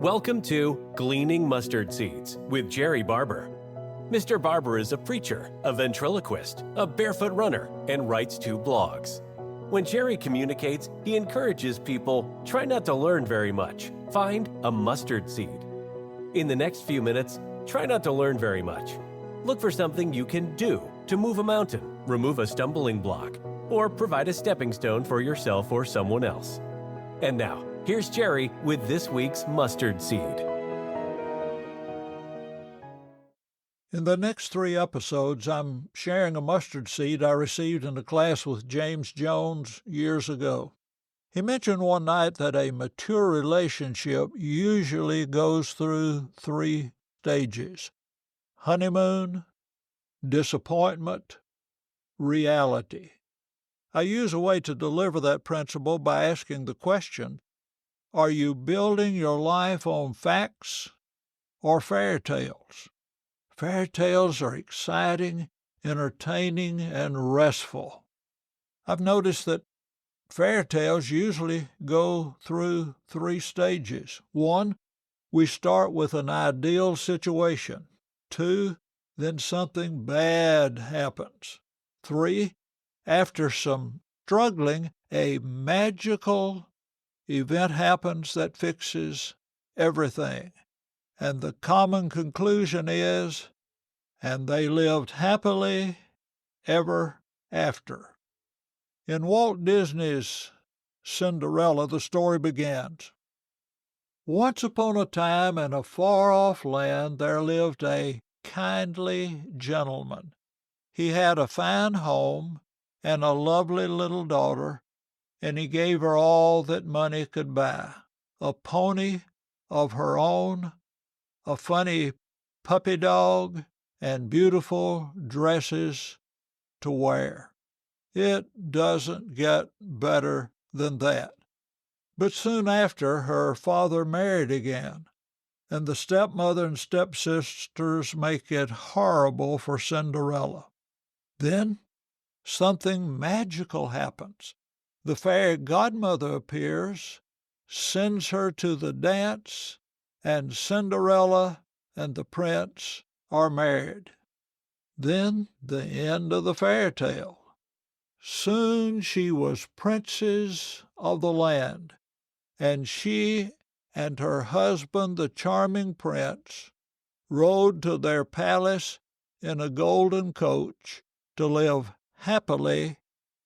Welcome to Gleaning Mustard Seeds with Jerrie Barber. Mr. Barber is a preacher, a ventriloquist, a barefoot runner, and writes 2 blogs. When Jerrie communicates, he encourages people, try not to learn very much. Find a mustard seed. In the next few minutes, try not to learn very much. Look for something you can do to move a mountain, remove a stumbling block, or provide a stepping stone for yourself or someone else. And now, here's Jerrie with this week's mustard seed. In the next 3 episodes, I'm sharing a mustard seed I received in a class with James Jones years ago. He mentioned one night that a mature relationship usually goes through 3 stages: honeymoon, disappointment, reality. I use a way to deliver that principle by asking the question, are you building your life on facts or fairy tales? Fairy tales are exciting, entertaining, and restful. I've noticed that fairy tales usually go through 3 stages. 1, we start with an ideal situation. 2, then something bad happens. 3, after some struggling, a magical event happens that fixes everything. And the common conclusion is, and they lived happily ever after. In Walt Disney's Cinderella, the story begins. Once upon a time in a far-off land there lived a kindly gentleman. He had a fine home and a lovely little daughter, and he gave her all that money could buy: a pony of her own, a funny puppy dog, and beautiful dresses to wear. It doesn't get better than that. But soon after, her father married again, and the stepmother and stepsisters make it horrible for Cinderella. Then something magical happens. The fairy godmother appears, sends her to the dance, and Cinderella and the prince are married. Then the end of the fairy tale. Soon she was princess of the land, and she and her husband, the charming prince, rode to their palace in a golden coach to live happily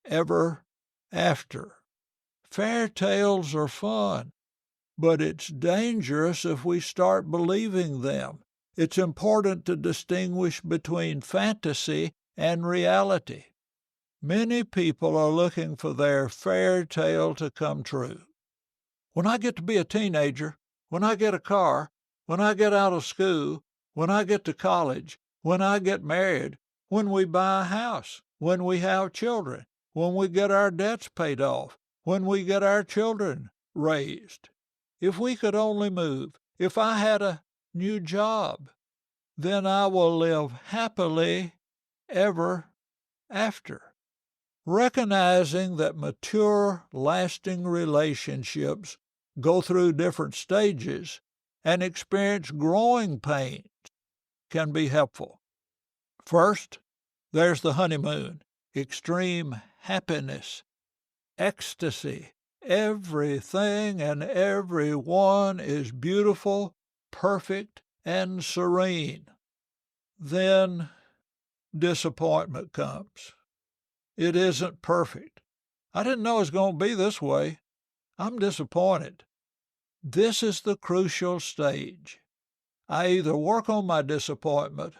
ever after. Fairy tales are fun, but it's dangerous if we start believing them. It's important to distinguish between fantasy and reality. Many people are looking for their fairy tale to come true. When I get to be a teenager, when I get a car, when I get out of school, when I get to college, when I get married, when we buy a house, when we have children, when we get our debts paid off, when we get our children raised. If we could only move, if I had a new job, then I will live happily ever after. Recognizing that mature, lasting relationships go through different stages and experience growing pains can be helpful. First, there's the honeymoon, extreme happiness, ecstasy. Everything and everyone is beautiful, perfect, and serene. Then disappointment comes. It isn't perfect. I didn't know it was going to be this way. I'm disappointed. This is the crucial stage. I either work on my disappointment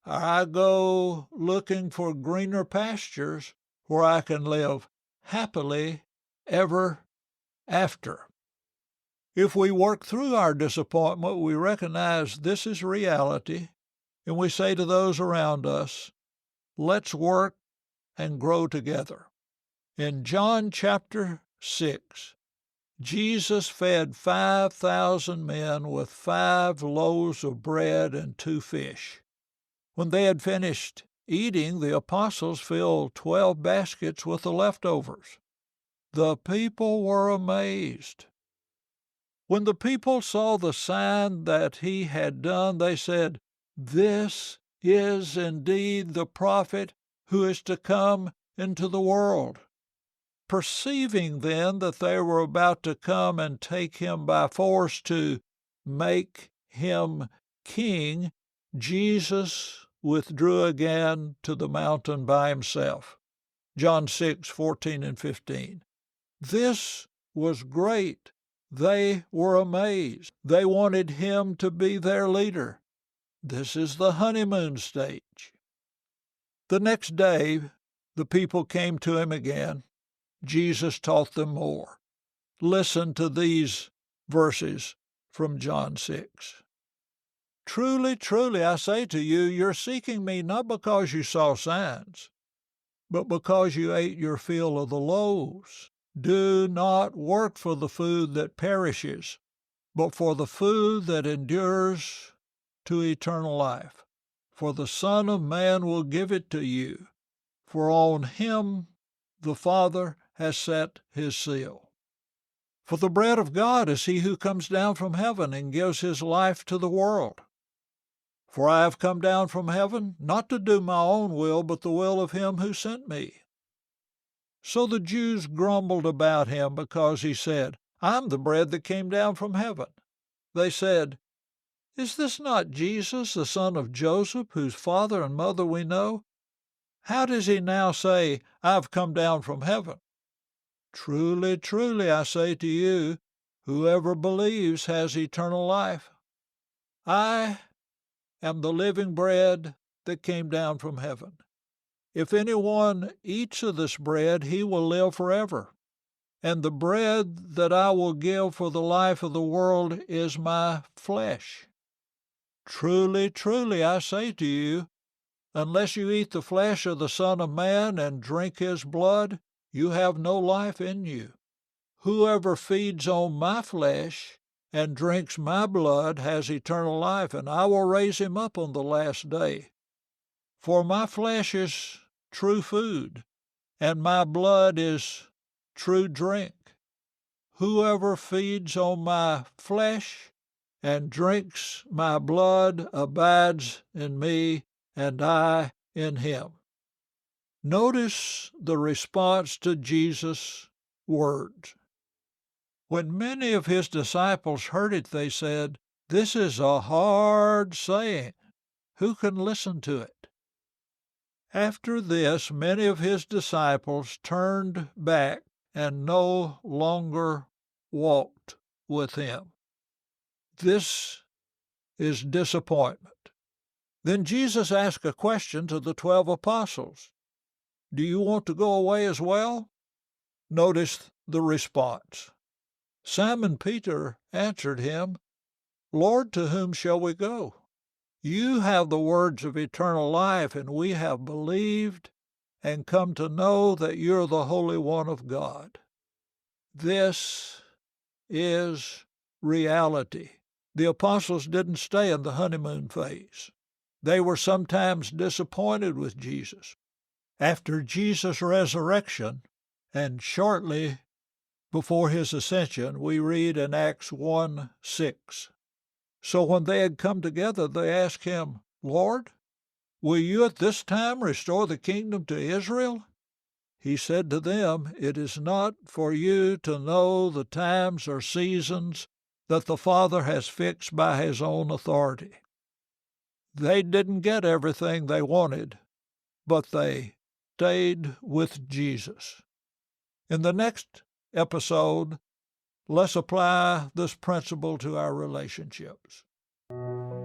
or I go looking for greener pastures where I can live happily ever after. If we work through our disappointment, we recognize this is reality, and we say to those around us, let's work and grow together. In John chapter 6, Jesus fed 5,000 men with 5 loaves of bread and 2 fish. When they had finished eating, the apostles filled 12 baskets with the leftovers. The people were amazed. When the people saw the sign that he had done, they said, "This is indeed the prophet who is to come into the world." Perceiving then that they were about to come and take him by force to make him king, Jesus withdrew again to the mountain by himself. John 6:14 and 15. This was great. They were amazed. They wanted him to be their leader. This is the honeymoon stage. The next day, the people came to him again. Jesus taught them more. Listen to these verses from John 6. "Truly, truly, I say to you, you're seeking me not because you saw signs, but because you ate your fill of the loaves. Do not work for the food that perishes, but for the food that endures to eternal life. For the Son of Man will give it to you, for on him the Father has set his seal. For the bread of God is he who comes down from heaven and gives his life to the world. For I have come down from heaven, not to do my own will, but the will of him who sent me." So the Jews grumbled about him because he said, "I'm the bread that came down from heaven." They said, "Is this not Jesus, the son of Joseph, whose father and mother we know? How does he now say, 'I've come down from heaven'? Truly, truly, I say to you, whoever believes has eternal life. I am the living bread that came down from heaven. If anyone eats of this bread, he will live forever. And the bread that I will give for the life of the world is my flesh. Truly, truly, I say to you, unless you eat the flesh of the Son of Man and drink his blood, you have no life in you. Whoever feeds on my flesh and drinks my blood has eternal life, and I will raise him up on the last day. For my flesh is true food, and my blood is true drink. Whoever feeds on my flesh and drinks my blood abides in me, and I in him." Notice the response to Jesus' words. When many of his disciples heard it, they said, "This is a hard saying. Who can listen to it?" After this, many of his disciples turned back and no longer walked with him. This is disappointment. Then Jesus asked a question to the 12 apostles. "Do you want to go away as well?" Notice the response. Simon Peter answered him, "Lord, to whom shall we go? You have the words of eternal life, and we have believed and come to know that you're the Holy One of God." This is reality. The apostles didn't stay in the honeymoon phase. They were sometimes disappointed with Jesus. After Jesus' resurrection, and shortly before his ascension, we read in Acts 1:6. So when they had come together, they asked him, "Lord, will you at this time restore the kingdom to Israel?" He said to them, "It is not for you to know the times or seasons that the Father has fixed by his own authority." They didn't get everything they wanted, but they stayed with Jesus. In the next episode, let's apply this principle to our relationships.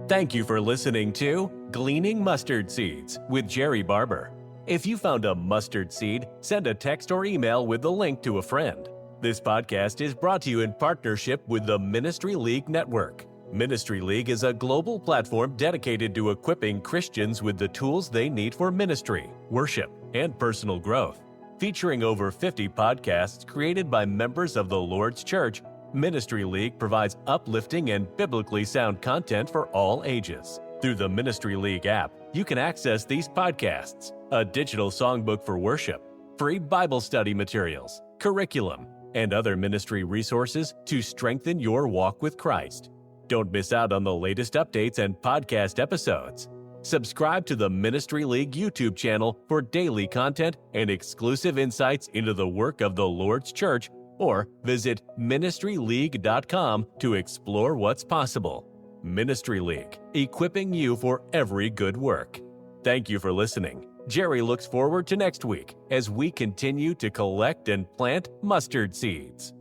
Thank you for listening to Gleaning Mustard Seeds with Jerrie Barber. If you found a mustard seed, send a text or email with the link to a friend. This podcast is brought to you in partnership with the Ministry League Network. Ministry League is a global platform dedicated to equipping Christians with the tools they need for ministry, worship, and personal growth. Featuring over 50 podcasts created by members of the Lord's Church, Ministry League provides uplifting and biblically sound content for all ages. Through the Ministry League app, you can access these podcasts, a digital songbook for worship, free Bible study materials, curriculum, and other ministry resources to strengthen your walk with Christ. Don't miss out on the latest updates and podcast episodes. Subscribe to the Ministry League YouTube channel for daily content and exclusive insights into the work of the Lord's Church, or visit ministryleague.com to explore what's possible. Ministry League, equipping you for every good work. Thank you for listening. Jerry looks forward to next week as we continue to collect and plant mustard seeds.